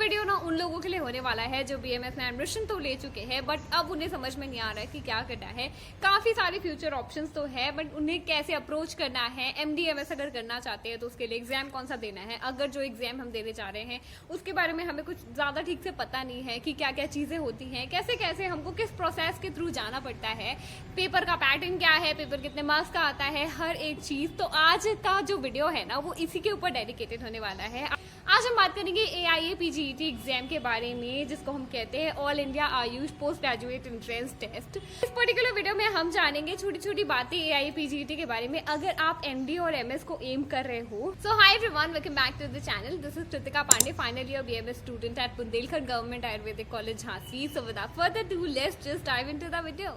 Video ना उन लोगों के लिए होने वाला है जो बीएमएस में एडमिशन तो ले चुके हैं बट अब उन्हें समझ में नहीं आ रहा है कि क्या करना है। काफ़ी सारे फ्यूचर ऑप्शंस तो है बट उन्हें कैसे अप्रोच करना है। एमडीएमएस अगर करना चाहते हैं तो उसके लिए एग्जाम कौन सा देना है। अगर जो एग्जाम हम देने जा रहे हैं उसके बारे में हमें कुछ ज़्यादा ठीक से पता नहीं है कि क्या क्या चीज़ें होती हैं, कैसे कैसे हमको किस प्रोसेस के थ्रू जाना पड़ता है, पेपर का पैटर्न क्या है, पेपर कितने मार्क्स का आता है, हर एक चीज़। तो आज का जो वीडियो है ना वो इसी के ऊपर डेडिकेटेड होने वाला है। आज हम बात करेंगे AIA-PGET एग्जाम के बारे में जिसको हम कहते हैं all India AYUSH post graduate entrance test. इस पर्टिकुलर वीडियो में हम जानेंगे छोटी छोटी बातें AIA-PGET के बारे में अगर आप MD और MS को एम कर रहे हो। So hi everyone, welcome back to the channel. This is Kritika Pandey, final year BMS student at Bundelkhand government ayurvedic college Jhansi. So without further do let's just dive into the video.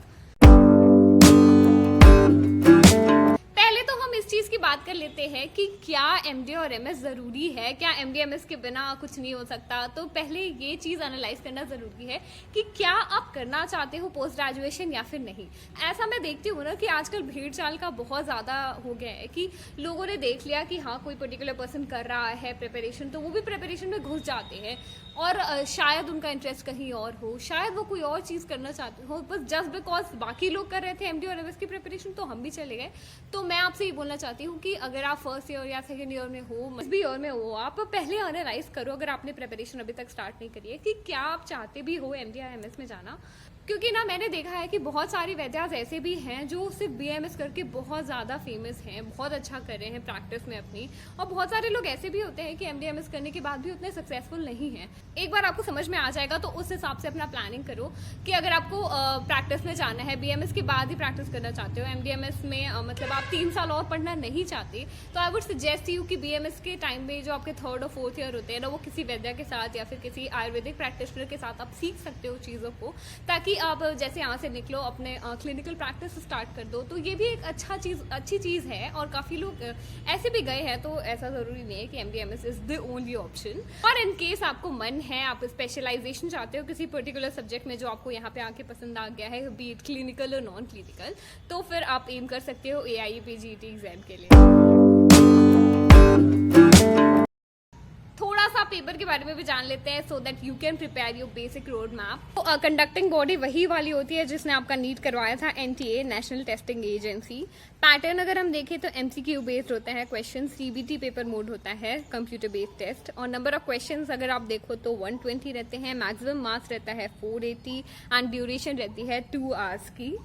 पहले तो हम इस चीज की बात कर लेते हैं कि क्या MD और MS जरूरी है, क्या MD MS के बिना कुछ नहीं हो सकता। तो पहले ये चीज एनालाइज करना जरूरी है कि क्या आप करना चाहते हो पोस्ट ग्रेजुएशन या फिर नहीं। ऐसा मैं देखती हूँ ना कि आजकल भीड़ चाल का बहुत ज्यादा हो गया है कि लोगों ने देख लिया कि हाँ कोई पर्टिकुलर पर्सन कर रहा है प्रिपरेशन, तो वो भी प्रिपरेशन में घुस जाते हैं और शायद उनका इंटरेस्ट कहीं और हो, शायद वो कोई और चीज़ करना चाहते हो, बस जस्ट बिकॉज बाकी लोग कर रहे थे MD और MS की प्रिपरेशन तो हम भी चले गए। तो मैं आपसे ये बोलना चाहती हूँ कि अगर आप फर्स्ट ईयर या सेकेंड ईयर में हो, भी ईयर में हो, आप पहले एनालाइज करो अगर आपने प्रिपरेशन अभी तक स्टार्ट नहीं करी है कि क्या आप चाहते भी हो MD या MS में जाना। क्योंकि ना मैंने देखा है कि बहुत सारी वैद्यास ऐसे भी हैं जो सिर्फ BMS करके बहुत ज़्यादा फेमस हैं, बहुत अच्छा कर रहे हैं प्रैक्टिस में अपनी, और बहुत सारे लोग ऐसे भी होते हैं कि MD MS करने के बाद भी उतने सक्सेसफुल नहीं हैं। एक बार आपको समझ में आ जाएगा तो उस हिसाब से अपना प्लानिंग करो कि अगर आपको प्रैक्टिस में जाना है, BMS के बाद ही प्रैक्टिस करना चाहते हो, MD MS में मतलब आप 3 साल और पढ़ना नहीं चाहते, तो आई वुड सजेस्ट यू कि BMS के टाइम में जो आपके 3rd और 4th ईयर होते हैं ना, वो किसी वैद्या के साथ या फिर किसी आयुर्वेदिक प्रैक्टिशनर के साथ आप सीख सकते हो चीज़ों को, ताकि आप जैसे यहाँ से निकलो अपने क्लिनिकल प्रैक्टिस स्टार्ट कर दो। तो ये भी एक अच्छी चीज़ है और काफ़ी लोग ऐसे भी गए हैं। तो ऐसा ज़रूरी नहीं है कि MD MS is the only option. और इन केस आपको मन है, आप स्पेशलाइजेशन चाहते हो किसी पर्टिकुलर सब्जेक्ट में जो आपको यहाँ पे आके पसंद आ गया है, बी इट क्लिनिकल और नॉन क्लिनिकल, तो फिर आप एम कर सकते हो AIA-PGET एग्जाम के लिए। थोड़ा सा पेपर के बारे में भी जान लेते हैं so that you can prepare your basic road map. तो कंडक्टिंग बॉडी वही वाली होती है जिसने आपका नीट करवाया था, NTA national testing agency. Pattern अगर हम देखें तो MCQ बेस्ड होता है क्वेश्चन, CBT पेपर मोड होता है कंप्यूटर बेस्ड टेस्ट, और नंबर ऑफ क्वेश्चंस अगर आप देखो तो 120 रहते हैं, मैक्सिमम मार्क्स रहता है 480 एंड ड्यूरेशन रहती है 2 आवर्स की।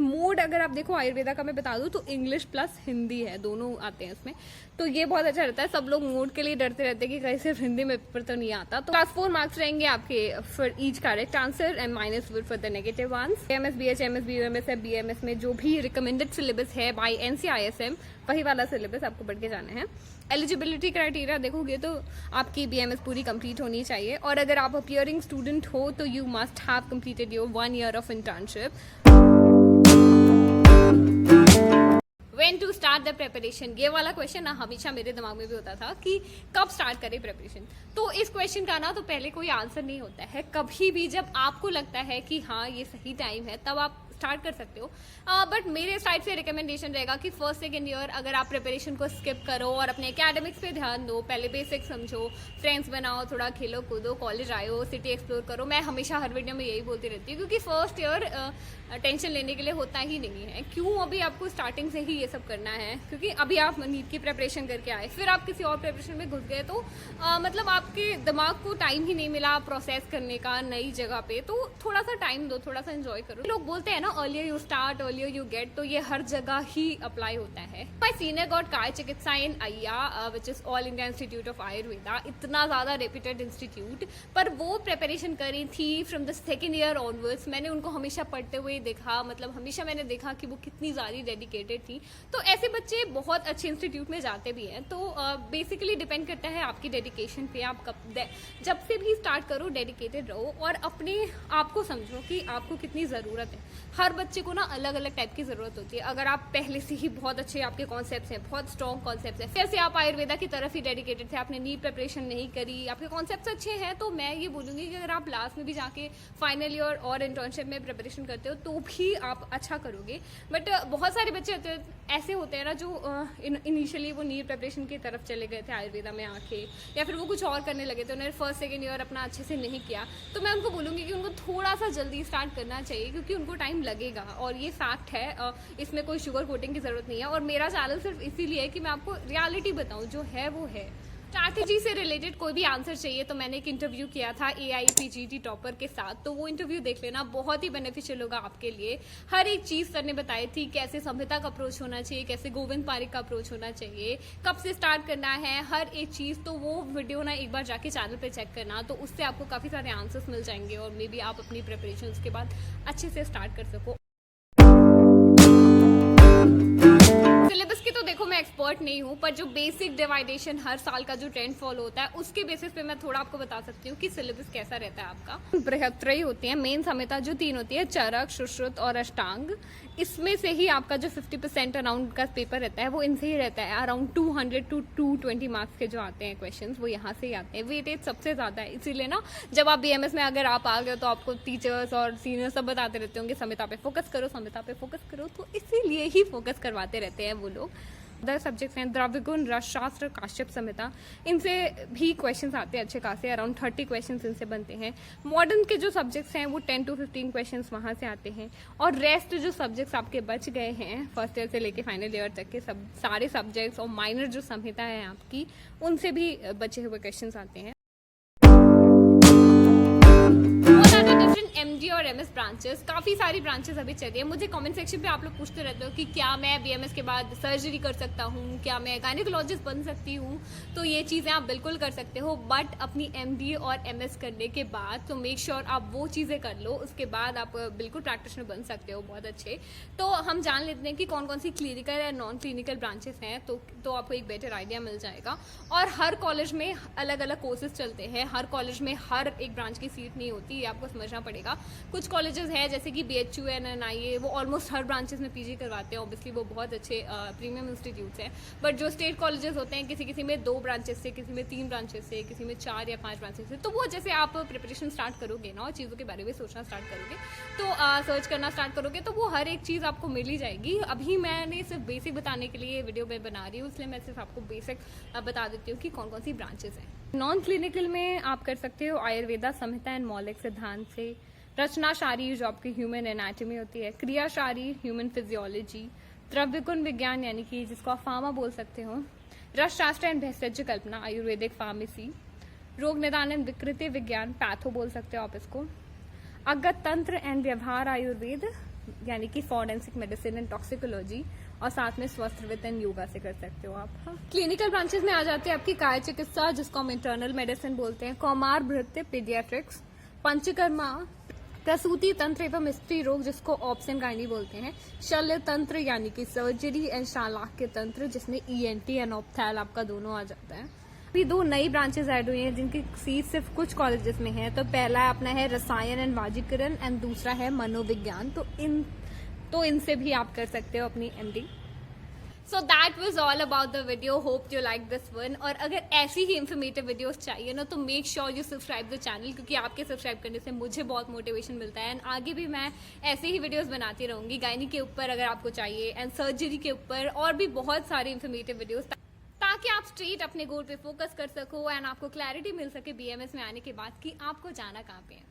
मोड अगर आप देखो आयुर्वेदा का मैं बता दूं तो इंग्लिश प्लस हिंदी है, दोनों आते हैं उसमें, तो ये बहुत अच्छा रहता है। सब लोग मोड के लिए डरते रहते हैं कि कहीं सिर्फ हिंदी में पेपर तो नहीं आता। तो +4 मार्क्स रहेंगे आपके for each correct answer and -4 for the negative answer. BMS BH MS BMS है, BMS में जो भी रिकमेंडेड सिलेबस है बाय NCISM वही वाला सिलेबस आपको पढ़ के जाना है। एलिजिबिलिटी क्राइटेरिया देखोगे तो आपकी BMS पूरी कंप्लीट होनी चाहिए, और अगर आप अपीयरिंग स्टूडेंट हो तो you must have completed your 1 year of internship. When to start the preparation, ये वाला क्वेश्चन ना हमेशा मेरे दिमाग में भी होता था कि कब स्टार्ट करें प्रिपरेशन। तो इस क्वेश्चन का ना तो पहले कोई आंसर नहीं होता है। कभी भी जब आपको लगता है कि हाँ ये सही टाइम है तब आप स्टार्ट कर सकते हो। बट मेरे साइड से रिकमेंडेशन रहेगा कि फर्स्ट सेकेंड ईयर अगर आप प्रिपरेशन को स्किप करो और अपने एकेडमिक्स पे ध्यान दो, पहले बेसिक समझो, फ्रेंड्स बनाओ, थोड़ा खेलो कूदो, कॉलेज आयो, सिटी एक्सप्लोर करो। मैं हमेशा हर वीडियो में यही बोलती रहती हूँ क्योंकि फर्स्ट ईयर टेंशन लेने के लिए होता ही नहीं है। क्यों अभी आपको स्टार्टिंग से ही ये सब करना है, क्योंकि अभी आप नीट की प्रिपरेशन करके आए, फिर आप किसी और प्रिपरेशन में घुस गए तो मतलब आपके दिमाग को टाइम ही नहीं मिला प्रोसेस करने का नई जगह पे। तो थोड़ा सा टाइम दो, थोड़ा सा एंजॉय करो। लोग बोलते हैं ना earlier you start earlier you get, तो ये हर जगह ही अप्लाई होता है। माय सीनियर गॉट काय चिकित्सा इन AIA which is all India institute of Ayurveda, इतना ज्यादा रेप्यूटेड इंस्टीट्यूट, पर वो प्रिपरेशन करी थी from the second year onwards. मैंने उनको हमेशा पढ़ते हुए देखा, मतलब हमेशा मैंने देखा कि वो कितनी ज़्यादा डेडिकेटेड थी। तो ऐसे बच्चे बहुत अच्छे इंस्टीट्यूट में जाते भी हैं। तो बेसिकली डिपेंड करता है आपकी डेडिकेशन पे। आप जब से भी स्टार्ट करो डेडिकेटेड रहो और अपने आप को समझो कि आपको कितनी ज़रूरत है। हर बच्चे को ना अलग अलग टाइप की जरूरत होती है। अगर आप पहले से ही बहुत अच्छे आपके कॉन्सेप्ट्स हैं, बहुत स्ट्रॉन्ग कॉन्सेप्ट्स हैं, जैसे आप आयुर्वेदा की तरफ ही डेडिकेटेड थे, आपने नीट प्रिपरेशन नहीं करी, आपके कॉन्सेप्ट्स अच्छे हैं, तो मैं ये बोलूंगी कि अगर आप लास्ट में भी जाके फाइनल ईयर और इंटर्नशिप में प्रिपरेशन करते हो तो भी आप अच्छा करोगे। बट बहुत सारे बच्चे ऐसे होते हैं ना जो इनिशियली वो नीट प्रिपरेशन की तरफ चले गए थे आयुर्वेदा में आके, या फिर वो कुछ और करने लगे थे, उन्होंने फर्स्ट सेकेंड ईयर अपना अच्छे से नहीं किया। तो मैं उनको बोलूँगी कि उनको थोड़ा सा जल्दी स्टार्ट करना चाहिए, क्योंकि उनको टाइम लगेगा और ये फैक्ट है। इसमें कोई शुगर कोटिंग की ज़रूरत नहीं है। और मेरा चैनल सिर्फ इसीलिए है कि मैं आपको रियलिटी बताऊँ, जो है वो है। स्ट्रैटेजी से रिलेटेड कोई भी आंसर चाहिए तो मैंने एक इंटरव्यू किया था AIPGT टॉपर के साथ, तो वो इंटरव्यू देख लेना, बहुत ही बेनिफिशियल होगा आपके लिए। हर एक चीज़ सर ने बताई थी, कैसे संहिता का अप्रोच होना चाहिए, कैसे गोविंद पारिक का अप्रोच होना चाहिए, कब से स्टार्ट करना है, हर एक चीज़। तो वो वीडियो ना एक बार जाके चैनल पे चेक करना, तो उससे आपको काफ़ी सारे आंसर्स मिल जाएंगे और मे बी आप अपनी प्रिपरेशन उसके बाद अच्छे से स्टार्ट कर सको। सिलेबस की तो देखो मैं एक्सपर्ट नहीं हूँ, पर जो बेसिक डिवाइडेशन हर साल का जो ट्रेंड फॉलो होता है उसके बेसिस पे मैं थोड़ा आपको बता सकती हूँ कि सिलेबस कैसा रहता है आपका। बृहत्त्रयी होती है मेन संहिता, जो 3 होती है, चरक, सुश्रुत और अष्टांग। इसमें से ही आपका जो 50% अराउंड का पेपर रहता है वो इनसे ही रहता है। अराउंड 200 to 220 मार्क्स के जो आते हैं क्वेश्चंस वो यहाँ से ही आते हैं। वेटेज सबसे ज़्यादा है, इसीलिए ना जब आप BMS में अगर आप आ गए तो आपको टीचर्स और सीनियर्स सब बताते रहते होंगे संहिता पे फोकस करो, संहिता पे फोकस करो, तो इसीलिए ही फोकस करवाते रहते हैं वो लोग। अदर सब्जेक्ट्स हैं द्रव्य गुण, रसशास्त्र, काश्यप संहिता, इनसे भी क्वेश्चंस आते हैं अच्छे खासे। अराउंड 30 क्वेश्चंस इनसे बनते हैं। मॉडर्न के जो सब्जेक्ट्स हैं वो 10 to 15 क्वेश्चंस वहाँ से आते हैं। और रेस्ट जो सब्जेक्ट्स आपके बच गए हैं फर्स्ट ईयर से लेके फाइनल ईयर तक के सारे सब्जेक्ट्स और माइनर जो संहिता है आपकी, उनसे भी बचे हुए क्वेश्चंस आते हैं। MD और MS ब्रांचेस, काफ़ी सारी ब्रांचेस अभी चल रही है। मुझे कमेंट सेक्शन पे आप लोग पूछते रहते हो कि क्या मैं BMS के बाद सर्जरी कर सकता हूँ, क्या मैं गायनेकोलॉजिस्ट बन सकती हूँ। तो ये चीज़ें आप बिल्कुल कर सकते हो, बट अपनी MD और MS करने के बाद तो मेक श्योर आप वो चीज़ें कर लो, उसके बाद आप बिल्कुल प्रैक्टिशनर बन सकते हो बहुत अच्छे। तो हम जान लेते हैं कि कौन कौन सी क्लिनिकल या नॉन क्लिनिकल ब्रांचेस हैं, तो आपको एक बेटर आइडिया मिल जाएगा। और हर कॉलेज में अलग अलग कोर्सेज चलते हैं, हर कॉलेज में हर एक ब्रांच की सीट नहीं होती, ये आपको समझना पड़ेगा। कुछ कॉलेजेस हैं जैसे कि BHU है, NIA, वो ऑलमोस्ट हर ब्रांचेस में PG करवाते हैं। ऑब्वियसली वो बहुत अच्छे प्रीमियम इंस्टीट्यूट्स हैं। बट जो स्टेट कॉलेजेस होते हैं, किसी में 2 ब्रांचेस से, किसी में 3 ब्रांचेस से, किसी में 4 या 5 ब्रांचेस से, तो वो जैसे आप प्रिपरेशन स्टार्ट करोगे ना और चीज़ों के बारे में सोचना स्टार्ट करोगे, तो सर्च करना स्टार्ट करोगे, तो वो हर एक चीज़ आपको मिल ही जाएगी। अभी मैंने सिर्फ बेसिक बताने के लिए वीडियो में बना रही हूँ, इसलिए मैं सिर्फ आपको बेसिक बता देती हूँ कि कौन कौन सी ब्रांचेस हैं। नॉन क्लिनिकल में आप कर सकते हो आयुर्वेदा संहिता एंड मौलिक सिद्धांत से, रचनाशारी जो आपकी ह्यूमन एनाटॉमी होती है, क्रियाशारी ह्यूमन फिजियोलॉजी, द्रव्य गुण विज्ञान यानी कि जिसको आप फार्मा बोल सकते हो, रसशास्त्र एंड भेषज कल्पना आयुर्वेदिक फार्मेसी, रोग निदान एंड विकृति विज्ञान पैथो बोल सकते हो आप इसको, अगत तंत्र एंड व्यवहार आयुर्वेद यानी कि फॉरेंसिक मेडिसिन एंड टॉक्सिकोलॉजी, और साथ में स्वास्थ्यविद एंड योगा से कर सकते हो आप। क्लिनिकल ब्रांचेस में आ जाते हैं आपकी काय चिकित्सा जिसको हम इंटरनल मेडिसिन बोलते हैं, कौमार भृत्य पीडियाट्रिक्स, पंचकर्मा, प्रसूति तंत्र एवं स्त्री रोग जिसको ऑब्स एंड गायनी बोलते हैं, शल्य तंत्र यानी कि सर्जरी एंड शालाक्य तंत्र जिसमें ENT एंड ऑप्थेल आपका दोनों आ जाता है। अभी 2 नई ब्रांचेस ऐड हुई हैं जिनकी सीट सिर्फ कुछ कॉलेजेस में है। तो पहला अपना है रसायन एंड वाजीकरण एंड दूसरा है मनोविज्ञान। तो इनसे भी आप कर सकते हो अपनी MD। So that was all about the video, hope you like this one. और अगर ऐसी ही इन्फॉर्मेटिव वीडियोस चाहिए ना तो make sure you subscribe the channel, क्योंकि आपके सब्सक्राइब करने से मुझे बहुत मोटिवेशन मिलता है। एंड आगे भी मैं ऐसे ही वीडियोस बनाती रहूंगी, गायनी के ऊपर अगर आपको चाहिए, एंड सर्जरी के ऊपर, और भी बहुत सारे इन्फॉर्मेटिव वीडियोस, ताकि आप स्ट्रेट अपने गोल पे फोकस कर सको एंड आपको क्लैरिटी मिल सके BMS में आने के बाद कि आपको जाना कहाँ पे है।